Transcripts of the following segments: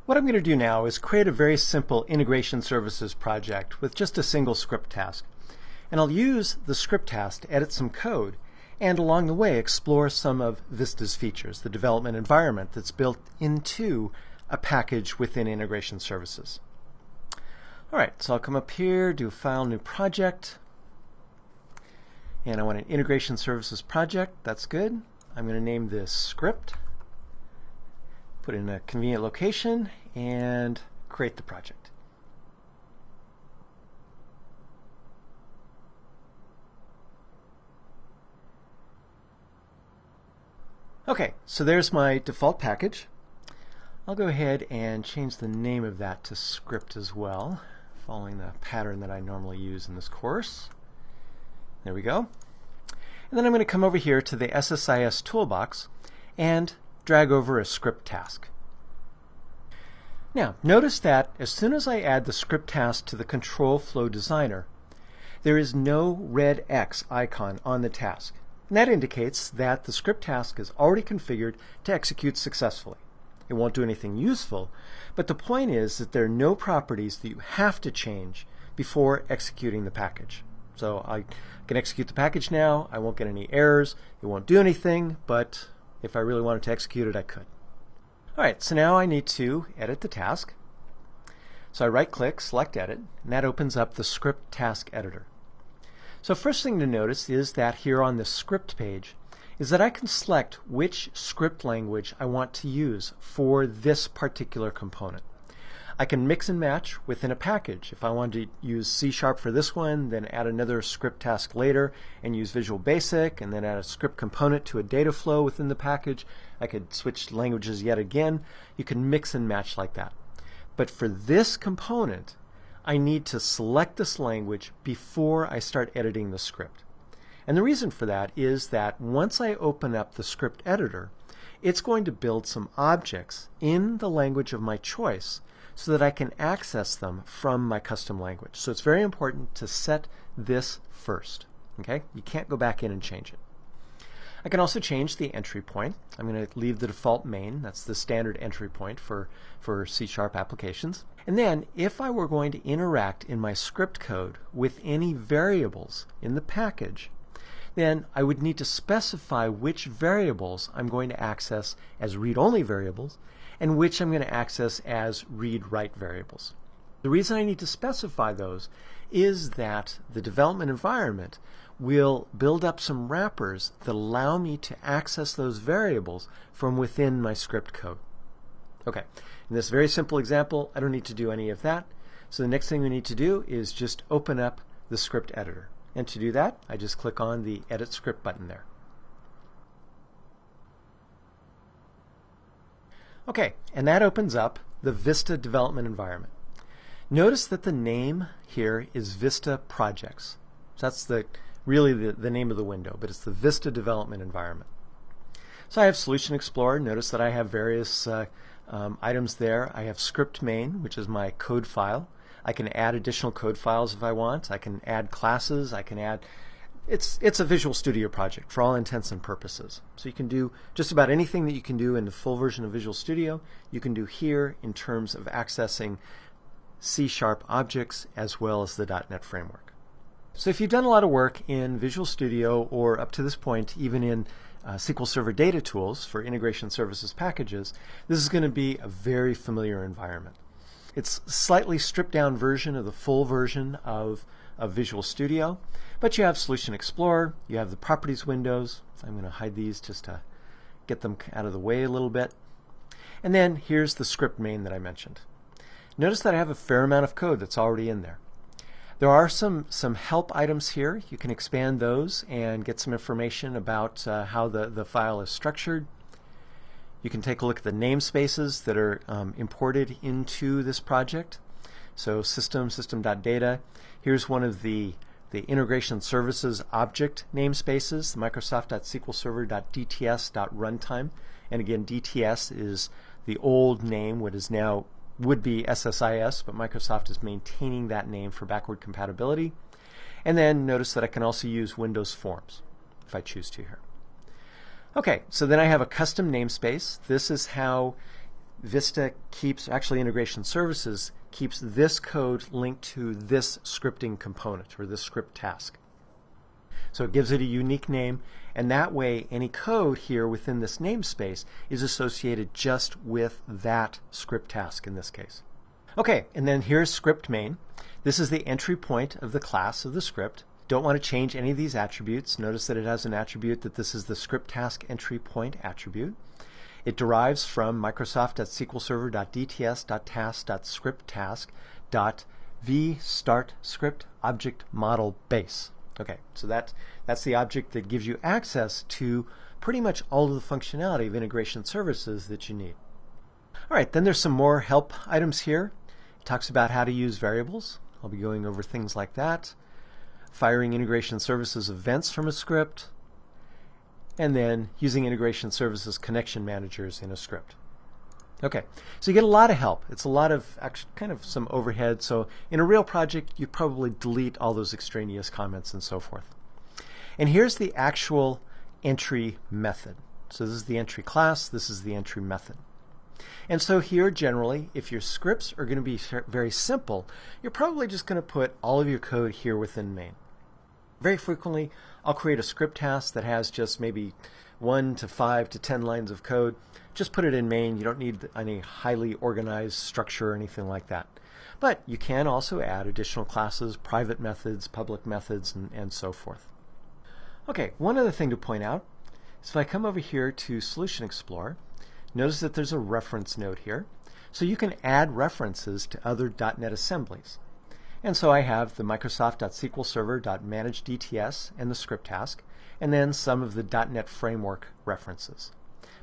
What I'm going to do now is create a very simple integration services project with just a single script task. And I'll use the script task to edit some code and along the way explore some of Vista's features, the development environment that's built into a package within integration services. Alright, so I'll come up here, do File, New Project, and I want an integration services project. That's good. I'm going to name this script, put in a convenient location, and create the project. Okay, so there's my default package. I'll go ahead and change the name of that to script as well, following the pattern that I normally use in this course. There we go. And then I'm going to come over here to the SSIS toolbox and drag over a script task. Now, notice that as soon as I add the script task to the control flow designer, there is no red X icon on the task. And that indicates that the script task is already configured to execute successfully. It won't do anything useful, but the point is that there are no properties that you have to change before executing the package. So I can execute the package now, I won't get any errors, it won't do anything, but if I really wanted to execute it, I could. Alright, so now I need to edit the task. So I right-click, select Edit, and that opens up the Script Task Editor. So first thing to notice is that here on the script page is that I can select which script language I want to use for this particular component. I can mix and match within a package. If I wanted to use C# for this one, then add another script task later and use Visual Basic, and then add a script component to a data flow within the package, I could switch languages yet again. You can mix and match like that. But for this component, I need to select this language before I start editing the script. And the reason for that is that once I open up the script editor, it's going to build some objects in the language of my choice so that I can access them from my custom language. So it's very important to set this first. Okay? You can't go back in and change it. I can also change the entry point. I'm going to leave the default main. That's the standard entry point for C# applications. And then if I were going to interact in my script code with any variables in the package, then I would need to specify which variables I'm going to access as read-only variables and which I'm going to access as read-write variables. The reason I need to specify those is that the development environment will build up some wrappers that allow me to access those variables from within my script code. Okay, in this very simple example, I don't need to do any of that. So the next thing we need to do is just open up the script editor. And to do that, I just click on the Edit Script button there. Okay, and that opens up the Vista development environment. Notice that the name here is Vista Projects. So that's really the name of the window, but it's the Vista development environment. So I have Solution Explorer. Notice that I have various items there. I have Script Main, which is my code file. I can add additional code files if I want. I can add classes. I can add... It's a Visual Studio project for all intents and purposes. So you can do just about anything that you can do in the full version of Visual Studio, you can do here in terms of accessing C# objects as well as the .NET framework. So if you've done a lot of work in Visual Studio or up to this point even in SQL Server data tools for integration services packages, this is going to be a very familiar environment. It's a slightly stripped down version of the full version of Visual Studio, but you have Solution Explorer, you have the Properties windows. I'm going to hide these just to get them out of the way a little bit. And then here's the script main that I mentioned. Notice that I have a fair amount of code that's already in there. There are some help items here. You can expand those and get some information about how the file is structured. You can take a look at the namespaces that are imported into this project. So system.data. Here's one of the integration services object namespaces, the Microsoft.SQLServer.DTS.runtime. And again, DTS is the old name, what is now would be SSIS, but Microsoft is maintaining that name for backward compatibility. And then notice that I can also use Windows Forms if I choose to here. Okay, so then I have a custom namespace. This is how Vista keeps, actually Integration Services keeps this code linked to this scripting component or this script task. So it gives it a unique name, and that way any code here within this namespace is associated just with that script task in this case. Okay, and then here's script main. This is the entry point of the class of the script. Don't want to change any of these attributes. Notice that it has an attribute that this is the script task entry point attribute. It derives from Microsoft.SQLServer.dts.task.vStartScriptObjectModelBase. Okay, so that's the object that gives you access to pretty much all of the functionality of integration services that you need. All right, then there's some more help items here. It talks about how to use variables. I'll be going over things like that. Firing integration services events from a script, and then using integration services connection managers in a script. Okay, so you get a lot of help. It's a lot of kind of some overhead. So in a real project, you probably delete all those extraneous comments and so forth. And here's the actual entry method. So this is the entry class. This is the entry method. And so here, generally, if your scripts are going to be very simple, you're probably just going to put all of your code here within main. Very frequently, I'll create a script task that has just maybe 1 to 5 to 10 lines of code. Just put it in main. You don't need any highly organized structure or anything like that. But you can also add additional classes, private methods, public methods, and so forth. Okay, one other thing to point out is if I come over here to Solution Explorer, notice that there's a reference node here. So you can add references to other .NET assemblies. And so I have the Microsoft.SQLServer.ManageDTS and the script task, and then some of the .NET Framework references.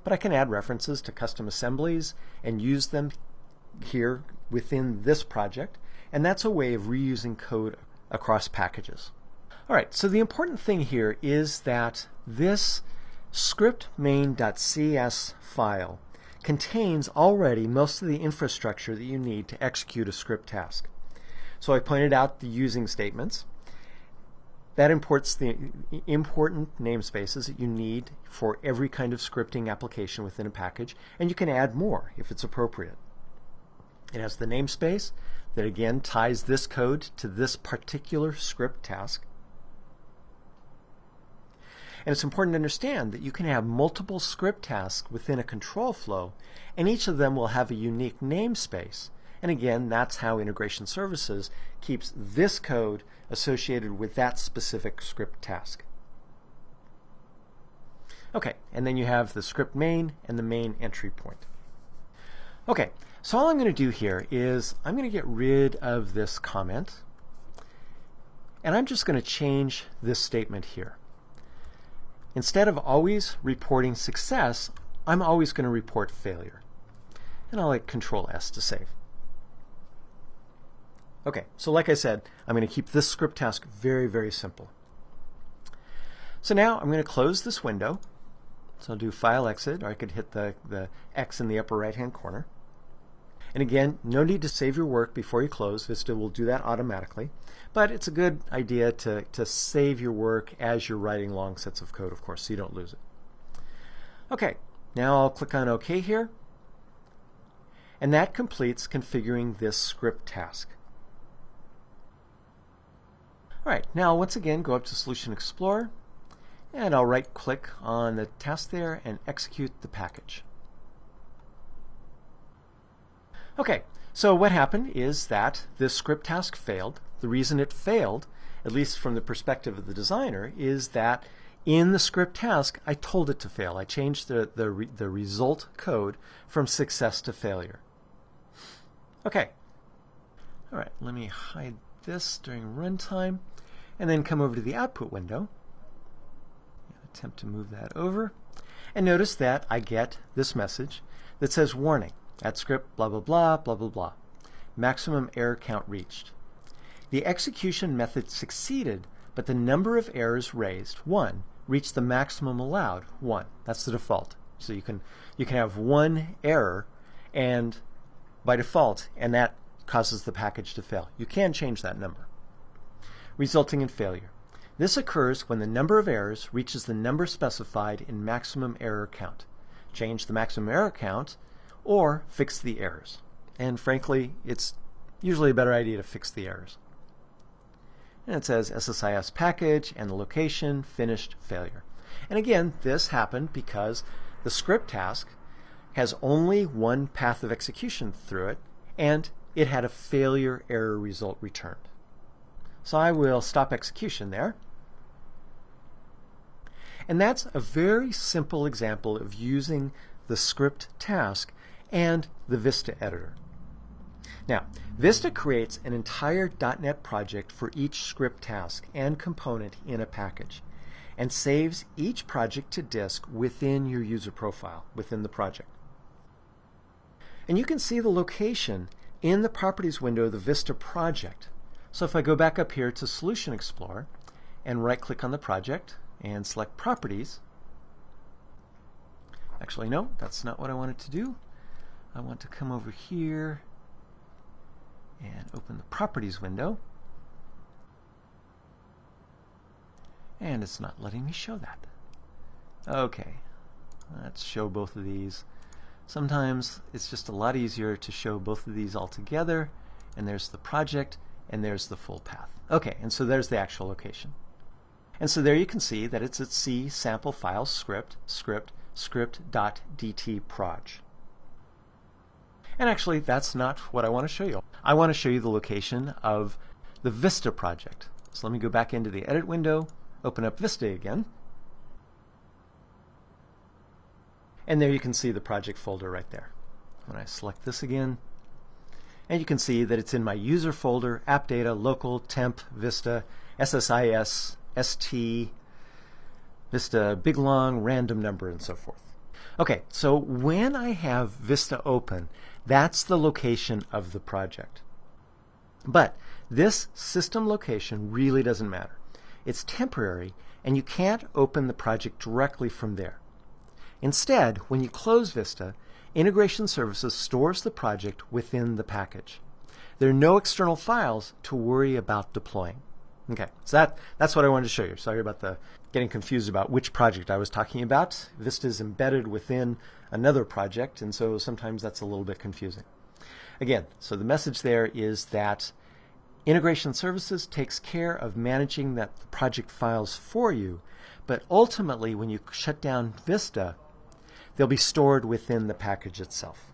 But I can add references to custom assemblies and use them here within this project, and that's a way of reusing code across packages. All right, so the important thing here is that this script main.cs file contains already most of the infrastructure that you need to execute a script task. So I pointed out the using statements. That imports the important namespaces that you need for every kind of scripting application within a package, and you can add more if it's appropriate. It has the namespace that again ties this code to this particular script task. And it's important to understand that you can have multiple script tasks within a control flow, and each of them will have a unique namespace. And again, that's how integration services keeps this code associated with that specific script task. Okay, and then you have the script main and the main entry point. Okay, so all I'm going to do here is I'm going to get rid of this comment, and I'm just going to change this statement here. Instead of always reporting success, I'm always going to report failure. And I'll hit Control S to save. Okay, so like I said, I'm going to keep this script task very, very simple. So now I'm going to close this window. So I'll do File Exit, or I could hit the X in the upper right-hand corner. And again, no need to save your work before you close. Vista will do that automatically. But it's a good idea to save your work as you're writing long sets of code, of course, so you don't lose it. Okay, now I'll click on OK here. And that completes configuring this script task. All right, now once again, go up to Solution Explorer, and I'll right-click on the task there and execute the package. Okay, so what happened is that this script task failed. The reason it failed, at least from the perspective of the designer, is that in the script task, I told it to fail. I changed the result code from success to failure. Okay. All right, let me hide this during runtime, and then come over to the output window. Attempt to move that over. And notice that I get this message that says, warning, at script blah, blah, blah, blah, blah, blah. Maximum error count reached. The execution method succeeded, but the number of errors raised, 1, reached the maximum allowed, 1. That's the default. So you can have one error and by default, and that causes the package to fail. You can change that number, resulting in failure. This occurs when the number of errors reaches the number specified in maximum error count. Change the maximum error count or fix the errors. And frankly, it's usually a better idea to fix the errors. And it says SSIS package and the location, finished, failure. And again, this happened because the script task has only one path of execution through it, and it had a failure error result returned. So I will stop execution there. And that's a very simple example of using the script task and the Vista editor. Now, Vista creates an entire .NET project for each script task and component in a package, and saves each project to disk within your user profile, within the project. And you can see the location in the Properties window of the Vista project. So if I go back up here to Solution Explorer and right-click on the project and select Properties, actually no, that's not what I wanted to do. I want to come over here and open the Properties window. And it's not letting me show that. Okay, let's show both of these. Sometimes it's just a lot easier to show both of these all together, and there's the project and there's the full path. Okay, and so there's the actual location. And so there you can see that it's at C sample file script script.dt proj. And actually that's not what I want to show you. I want to show you the location of the Vista project. So let me go back into the edit window, open up Vista again. And there you can see the project folder right there. When I select this again, and you can see that it's in my user folder, app data, local, temp, Vista, SSIS, ST, Vista, big long, random number, and so forth. Okay, so when I have Vista open, that's the location of the project. But this system location really doesn't matter. It's temporary, and you can't open the project directly from there. Instead, when you close Vista, Integration Services stores the project within the package. There are no external files to worry about deploying. Okay, so that's what I wanted to show you. Sorry about the getting confused about which project I was talking about. Vista is embedded within another project, and so sometimes that's a little bit confusing. Again, so the message there is that Integration Services takes care of managing the project files for you, but ultimately when you shut down Vista, they'll be stored within the package itself.